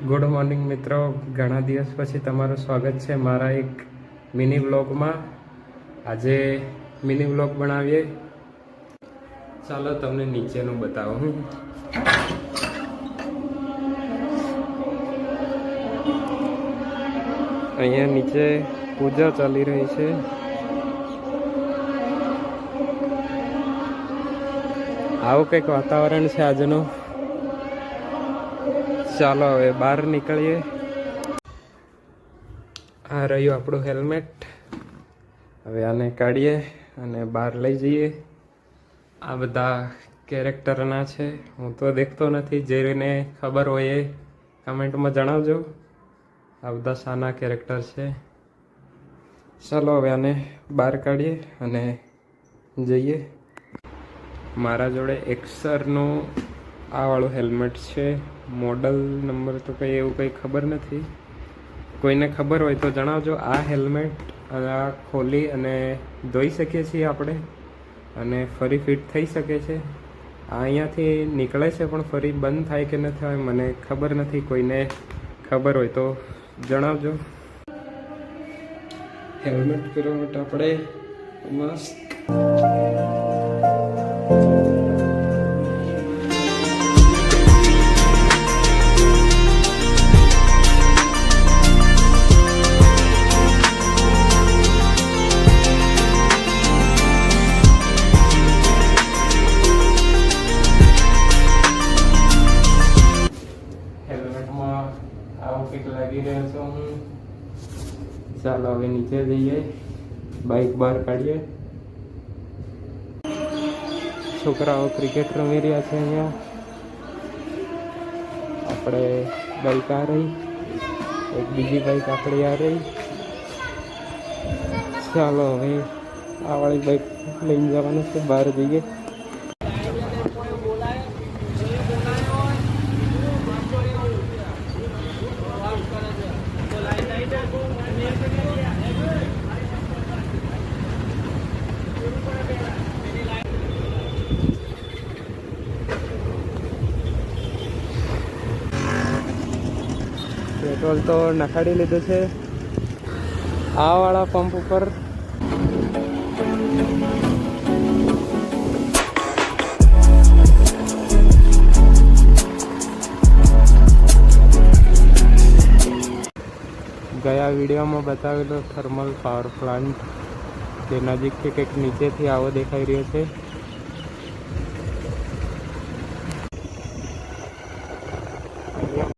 Good morning મિત્રો, ઘણા દિવસ પછી તમારું સ્વાગત છે મારા એક મિની વ્લોગમાં. આજે મિની વ્લોગ બનાવીએ. ચાલો તમને નીચેનું બતાવું. અહીંયા નીચે પૂજા ચાલી રહી છે. આવું કંઈક વાતાવરણ છે આજનું. ચાલો હવે બહાર નીકળીએ. આ રહ્યું આપણું હેલ્મેટ. હવે આને કાઢીએ અને બહાર લઈ જઈએ. આ બધા કેરેક્ટરના છે. હું તો દેખતો નથી, જેને ખબર હોય એ કમેન્ટમાં જણાવજો. આ બધા શાના કેરેક્ટર છે. ચાલો હવે આને બહાર કાઢીએ અને જઈએ. મારા જોડે એક્સરનું આ વાળું હેલ્મેટ છે. મોડલ નંબર તો કંઈ એવું કંઈ ખબર નથી. કોઈને ખબર હોય તો જણાવજો. આ હેલ્મેટ આ ખોલી અને ધોઈ શકીએ છીએ આપણે, અને ફરી ફિટ થઈ શકે છે. આ અહીંયાથી નીકળે છે પણ ફરી બંધ થાય કે ન થાય મને ખબર નથી. કોઈને ખબર હોય તો જણાવજો. હેલ્મેટ પહેરવા માટે આપણે મસ્ત લાગી રહ્યો છું હું. ચાલો હવે નીચે જઈએ, બાઇક બહાર કાઢીએ. છોકરાઓ ક્રિકેટ રમી રહ્યા છે અહીંયા. આપણે બાઇક આ રહી, એક બીજી બાઇક આપણી આ રહી. ચાલો હવે આ વાળી બાઇક લઈને જવાનું છે, બહાર જઈએ. પેટ્રોલ તો નખાડી લીધું છે આ વાળા પંપ ઉપર. ગયા વિડીયોમાં બતાવેલો થર્મલ પાવર પ્લાન્ટ, તે નજીકથી કંઈક નીચેથી આવો દેખાઈ રહ્યો છે.